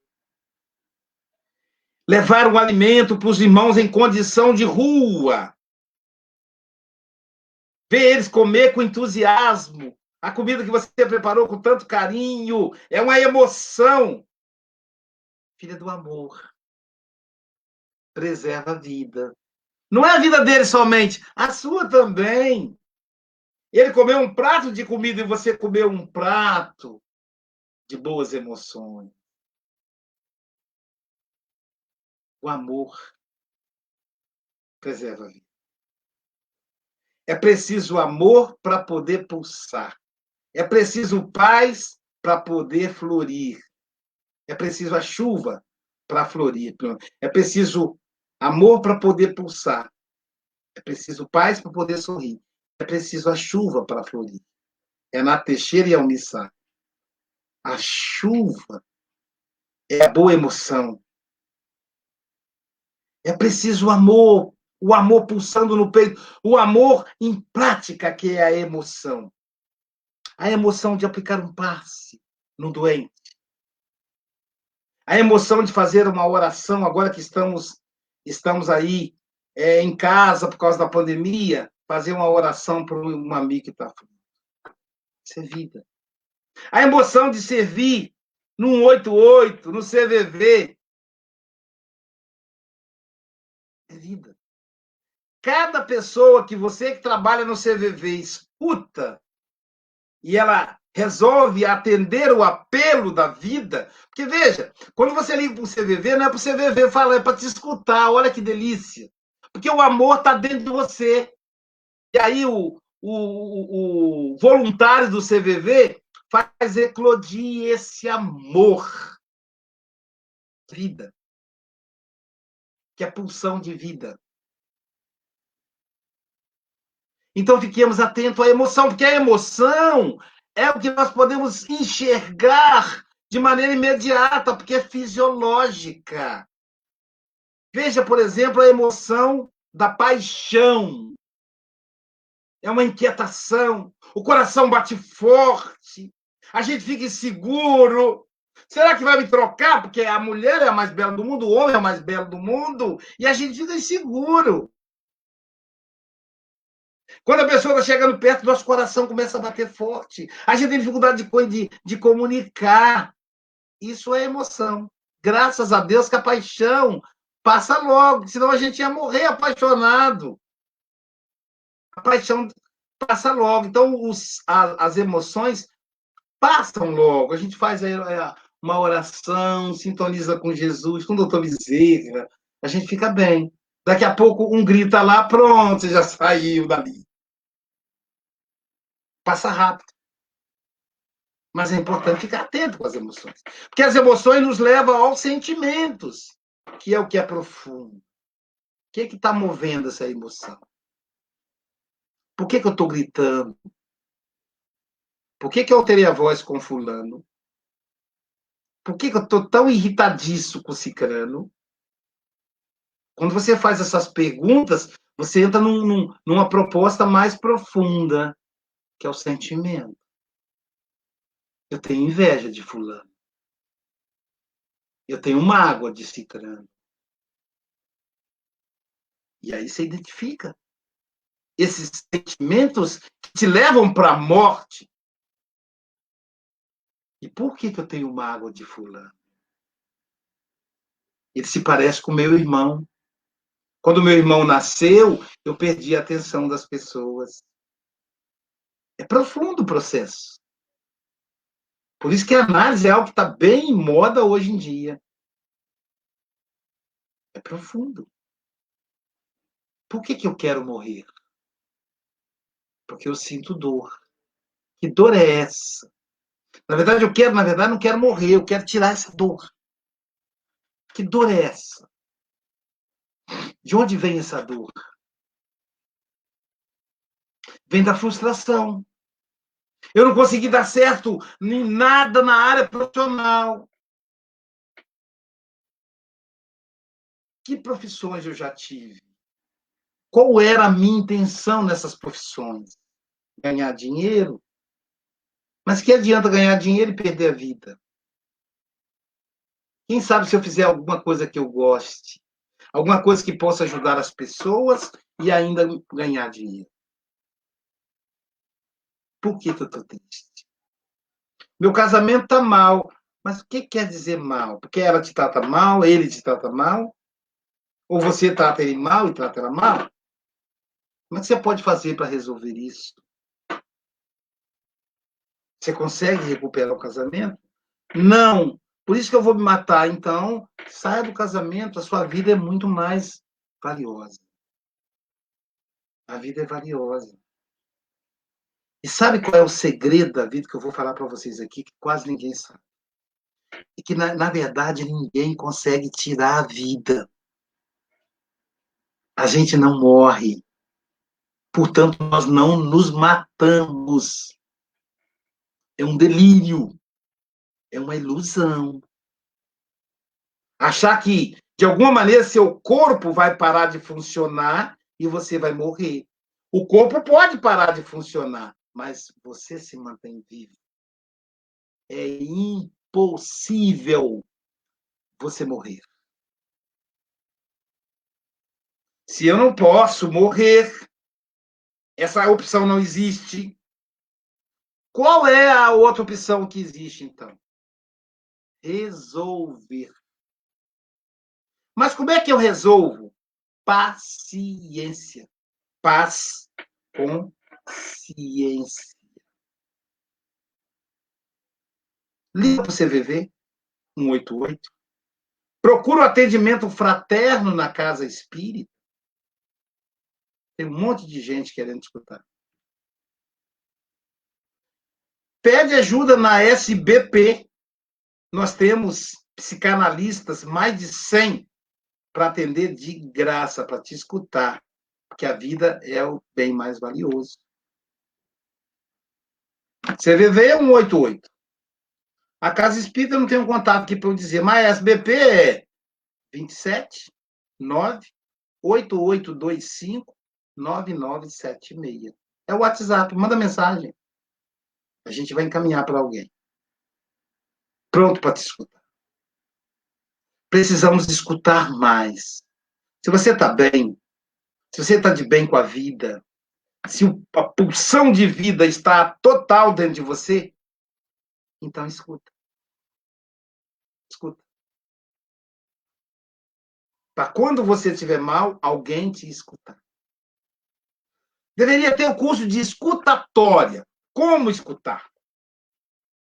Levar um alimento para os irmãos em condição de rua. Ver eles comer com entusiasmo. A comida que você preparou com tanto carinho. É uma emoção. Filha do amor. Preserva a vida. Não é a vida dele somente, a sua também. Ele comeu um prato de comida e você comeu um prato de boas emoções. O amor preserva a vida. É preciso amor para poder pulsar. É preciso paz para poder florir. É preciso a chuva para florir. É preciso amor para poder pulsar. É preciso paz para poder sorrir. É preciso a chuva para florir. É na Teixeira e Almissá. A chuva é a boa emoção. É preciso o amor pulsando no peito, o amor em prática, que é a emoção. A emoção de aplicar um passe no doente. A emoção de fazer uma oração, agora que estamos aí em casa por causa da pandemia, fazer uma oração para um amigo que está aflito. Isso é vida. A emoção de servir no 188, no CVV. É vida. Cada pessoa que você que trabalha no CVV escuta e ela resolve atender o apelo da vida, porque veja, quando você liga para o CVV, não é para o CVV falar, é para te escutar, olha que delícia. Porque o amor está dentro de você. E aí o voluntário do CVV faz eclodir esse amor. Vida. Que é pulsão de vida. Então, fiquemos atentos à emoção, porque a emoção é o que nós podemos enxergar de maneira imediata, porque é fisiológica. Veja, por exemplo, a emoção da paixão. É uma inquietação. O coração bate forte. A gente fica inseguro. Será que vai me trocar? Porque a mulher é a mais bela do mundo, o homem é o mais belo do mundo, e a gente fica inseguro. Quando a pessoa está chegando perto, nosso coração começa a bater forte. A gente tem dificuldade de comunicar. Isso é emoção. Graças a Deus que a paixão passa logo, senão a gente ia morrer apaixonado. A paixão passa logo. Então, as emoções passam logo. A gente faz uma oração, sintoniza com Jesus, com o doutor Bezerra, a gente fica bem. Daqui a pouco um grita lá, pronto, você já saiu dali. Passa rápido. Mas é importante ficar atento com as emoções. Porque as emoções nos levam aos sentimentos, que é o que é profundo. O que está movendo essa emoção? Por que eu estou gritando? Por que eu alterei a voz com fulano? Por que eu estou tão irritadiço com cicrano? Quando você faz essas perguntas, você entra numa proposta mais profunda, que é o sentimento. Eu tenho inveja de fulano. Eu tenho mágoa de cicrano. E aí você identifica esses sentimentos que te levam para a morte. E por que eu tenho mágoa de fulano? Ele se parece com meu irmão. Quando meu irmão nasceu, eu perdi a atenção das pessoas. É profundo o processo. Por isso que a análise é algo que está bem em moda hoje em dia. É profundo. Por que eu quero morrer? Porque eu sinto dor. Que dor é essa? Na verdade, não quero morrer, eu quero tirar essa dor. Que dor é essa? De onde vem essa dor? Vem da frustração. Eu não consegui dar certo em nada na área profissional. Que profissões eu já tive? Qual era a minha intenção nessas profissões? Ganhar dinheiro? Mas que adianta ganhar dinheiro e perder a vida? Quem sabe se eu fizer alguma coisa que eu goste? Alguma coisa que possa ajudar as pessoas e ainda ganhar dinheiro? Por que eu estou triste? Meu casamento está mal. Mas o que quer dizer mal? Porque ela te trata mal, ele te trata mal? Ou você trata ele mal e trata ela mal? Como é que você pode fazer para resolver isso? Você consegue recuperar o casamento? Não. Por isso que eu vou me matar. Então, saia do casamento. A sua vida é muito mais valiosa. A vida é valiosa. E sabe qual é o segredo da vida que eu vou falar para vocês aqui, que quase ninguém sabe? E que, na verdade, ninguém consegue tirar a vida. A gente não morre. Portanto, nós não nos matamos. É um delírio. É uma ilusão. Achar que, de alguma maneira, seu corpo vai parar de funcionar e você vai morrer. O corpo pode parar de funcionar, mas você se mantém vivo. É impossível você morrer. Se eu não posso morrer, essa opção não existe. Qual é a outra opção que existe, então? Resolver. Mas como é que eu resolvo? Paciência. Paz com ciência. Liga para o CVV 188. Procura o atendimento fraterno na casa espírita. Tem um monte de gente querendo escutar. Pede ajuda na SBP. Nós temos psicanalistas, mais de 100, para atender de graça, para te escutar. Porque a vida é o bem mais valioso. CVV 188. A Casa Espírita não tem um contato aqui para eu dizer, mas a SBP é 27 98825 9976. É o WhatsApp, manda mensagem. A gente vai encaminhar para alguém. Pronto para te escutar. Precisamos escutar mais. Se você está bem, se você está de bem com a vida, se a pulsão de vida está total dentro de você, então escuta. Escuta. Para quando você estiver mal, alguém te escutar. Deveria ter o curso de escutatória. Como escutar?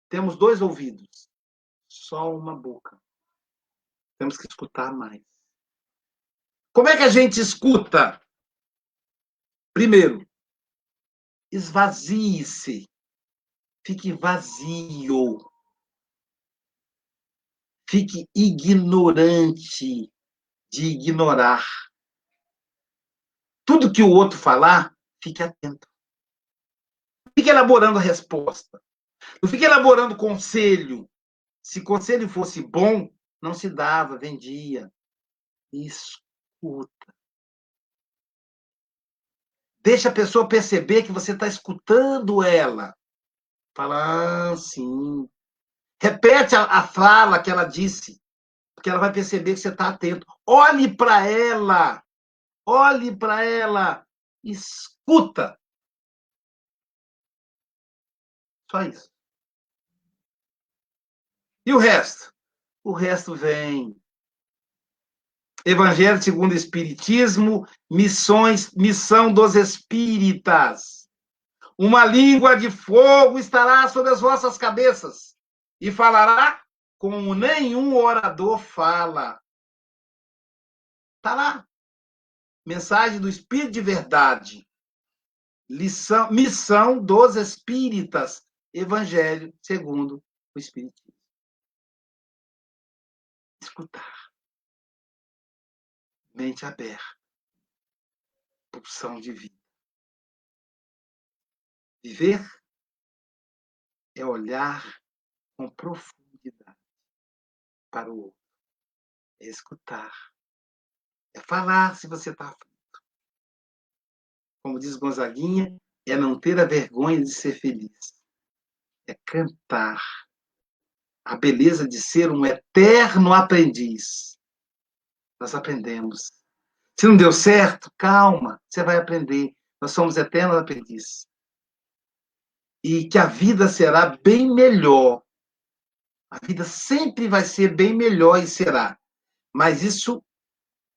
Temos 2 ouvidos, só uma boca. Temos que escutar mais. Como é que a gente escuta? Primeiro, esvazie-se. Fique vazio. Fique ignorante de ignorar. Tudo que o outro falar, fique atento. Não fique elaborando a resposta. Não fique elaborando conselho. Se conselho fosse bom, não se dava, vendia. Escuta. Deixa a pessoa perceber que você está escutando ela. Fala, sim. Repete a fala que ela disse, porque ela vai perceber que você está atento. Olhe para ela. Olhe para ela. Escuta. Só isso. E o resto? O resto vem. Evangelho segundo o Espiritismo, missão dos espíritas. Uma língua de fogo estará sobre as vossas cabeças e falará como nenhum orador fala. Está lá. Mensagem do Espírito de Verdade. Missão dos espíritas. Evangelho segundo o Espiritismo. Escutar. Mente aberta. Pulsão de vida. Viver é olhar com profundidade para o outro. É escutar. É falar se você está aflito. Como diz Gonzaguinha, é não ter a vergonha de ser feliz. É cantar. A beleza de ser um eterno aprendiz. Nós aprendemos. Se não deu certo, calma, você vai aprender. Nós somos eternos aprendizes. E que a vida será bem melhor. A vida sempre vai ser bem melhor e será. Mas isso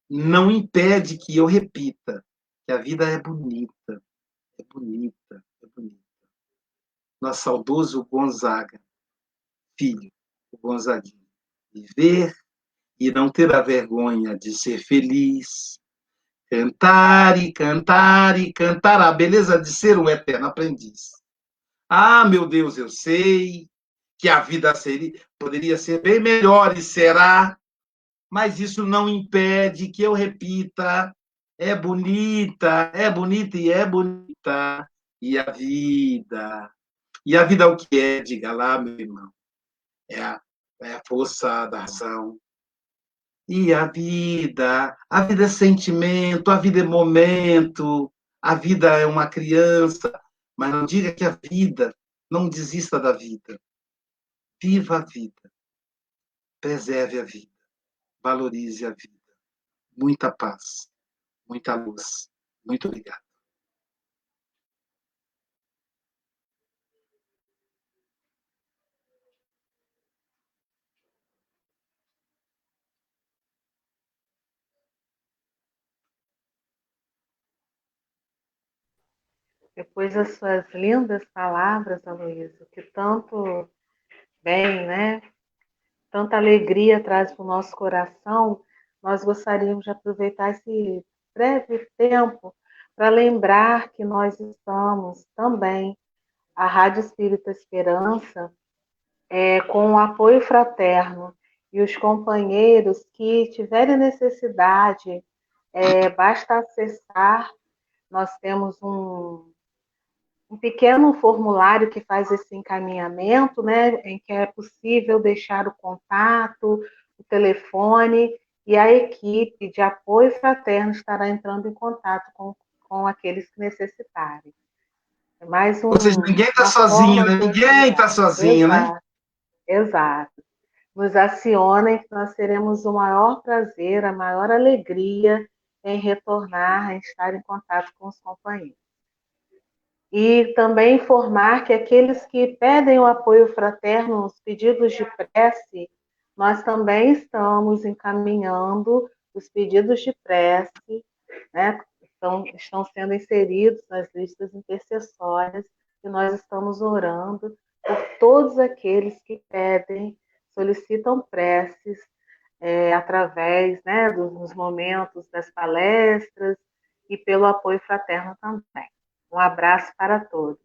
não impede que eu repita que a vida é bonita, é bonita, é bonita. Nosso saudoso Gonzaga, filho, o Gonzaguinha. Viver e não ter a vergonha de ser feliz. Cantar e cantar e cantar a beleza de ser um eterno aprendiz. Ah, meu Deus, eu sei que a vida poderia ser bem melhor e será, mas isso não impede que eu repita: é bonita e é bonita. E a vida? E a vida é o que é? Diga lá, meu irmão. É a força da razão. E a vida é sentimento, a vida é momento, a vida é uma criança, mas não diga que a vida, não desista da vida. Viva a vida, preserve a vida, valorize a vida. Muita paz, muita luz. Muito obrigado. Depois das suas lindas palavras, Aloysio, que tanto bem, né? Tanta alegria traz para o nosso coração, nós gostaríamos de aproveitar esse breve tempo para lembrar que nós estamos também, a Rádio Espírita Esperança, com o apoio fraterno e os companheiros que tiverem necessidade, basta acessar, nós temos um pequeno formulário que faz esse encaminhamento, né, em que é possível deixar o contato, o telefone, e a equipe de apoio fraterno estará entrando em contato com aqueles que necessitarem. É mais Ou seja, ninguém está uma sozinho, forma né? de Ninguém auxiliar. está sozinho, né? Exato, exato. Nos acionem que nós teremos o maior prazer, a maior alegria em retornar, em estar em contato com os companheiros. E também informar que aqueles que pedem o apoio fraterno, os pedidos de prece, nós também estamos encaminhando os pedidos de prece, né? Estão sendo inseridos nas listas intercessórias e nós estamos orando por todos aqueles que pedem, solicitam preces através, né, dos momentos das palestras e pelo apoio fraterno também. Um abraço para todos.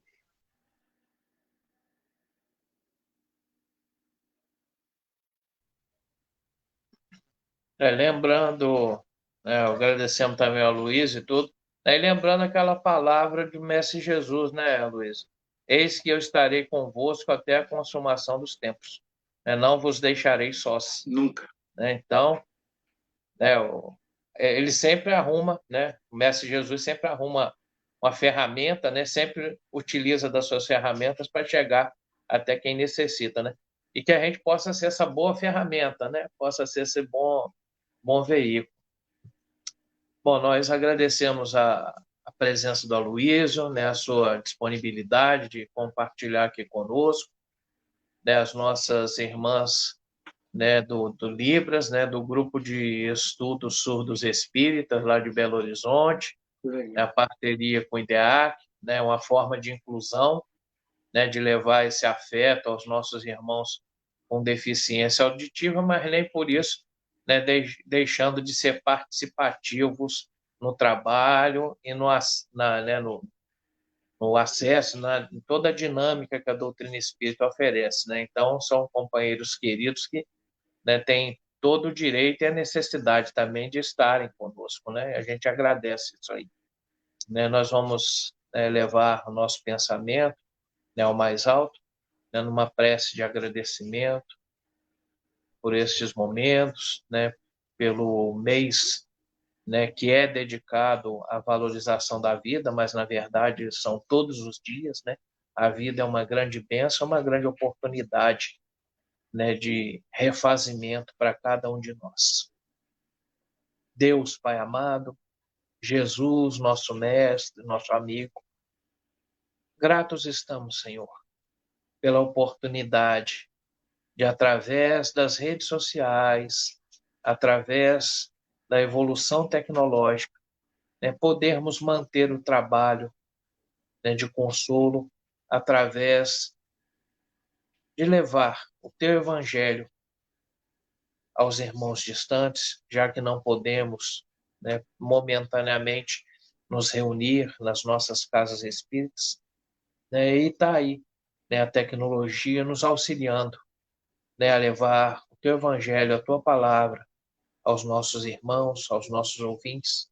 Lembrando, né, agradecemos também ao Luiz e tudo, e lembrando aquela palavra do Mestre Jesus, né, Luiz? Eis que eu estarei convosco até a consumação dos tempos. Não vos deixarei sós. Nunca. Então, né, ele sempre arruma, né? O Mestre Jesus sempre arruma uma ferramenta, né? Sempre utiliza das suas ferramentas para chegar até quem necessita, né? E que a gente possa ser essa boa ferramenta, né? Possa ser esse bom veículo. Bom, nós agradecemos a presença do Aloysio, né? A sua disponibilidade de compartilhar aqui conosco, né? As nossas irmãs, né, do Libras, né, do grupo de estudos surdos espíritas lá de Belo Horizonte, a parceria com o IDEAC, né, uma forma de inclusão, né, de levar esse afeto aos nossos irmãos com deficiência auditiva, mas nem por isso, né, deixando de ser participativos no trabalho e no acesso, em toda a dinâmica que a doutrina espírita oferece, né? Então, são companheiros queridos que, né, têm todo o direito e a necessidade também de estarem conosco, né? A gente agradece isso aí, né? Nós vamos levar o nosso pensamento, né, ao mais alto, né, numa prece de agradecimento por estes momentos, né, pelo mês, né, que é dedicado à valorização da vida, mas na verdade são todos os dias, né? A vida é uma grande bênção, uma grande oportunidade, né, de refazimento para cada um de nós. Deus, Pai amado, Jesus, nosso mestre, nosso amigo, gratos estamos, Senhor, pela oportunidade de, através das redes sociais, através da evolução tecnológica, né, podermos manter o trabalho, né, de consolo através de levar o teu evangelho aos irmãos distantes, já que não podemos, né, momentaneamente nos reunir nas nossas casas espíritas, né, e está aí, né, a tecnologia nos auxiliando, né, a levar o teu evangelho, a tua palavra aos nossos irmãos, aos nossos ouvintes,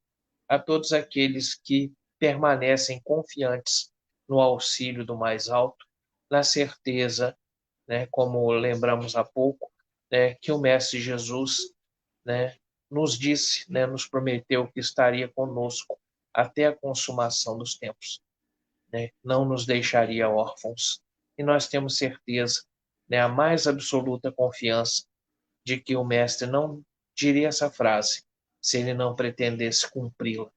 a todos aqueles que permanecem confiantes no auxílio do mais alto, na certeza, né, como lembramos há pouco, né, que o Mestre Jesus, né, nos disse, né, nos prometeu que estaria conosco até a consumação dos tempos, né, não nos deixaria órfãos. E nós temos certeza, né, a mais absoluta confiança de que o Mestre não diria essa frase se ele não pretendesse cumpri-la.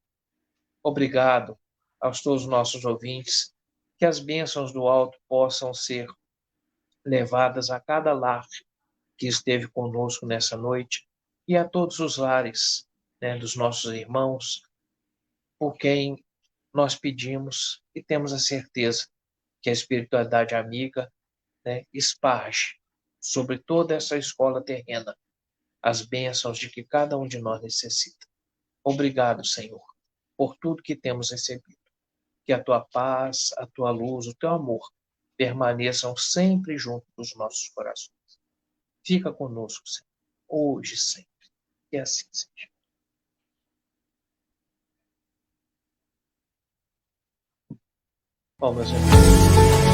Obrigado aos todos os nossos ouvintes, que as bênçãos do alto possam ser levadas a cada lar que esteve conosco nessa noite e a todos os lares, né, dos nossos irmãos, por quem nós pedimos e temos a certeza que a espiritualidade amiga, né, esparge sobre toda essa escola terrena as bênçãos de que cada um de nós necessita. Obrigado, Senhor, por tudo que temos recebido. Que a tua paz, a tua luz, o teu amor permaneçam sempre junto dos nossos corações. Fica conosco, Senhor, hoje e sempre. Que assim seja. Bom, meus irmãos,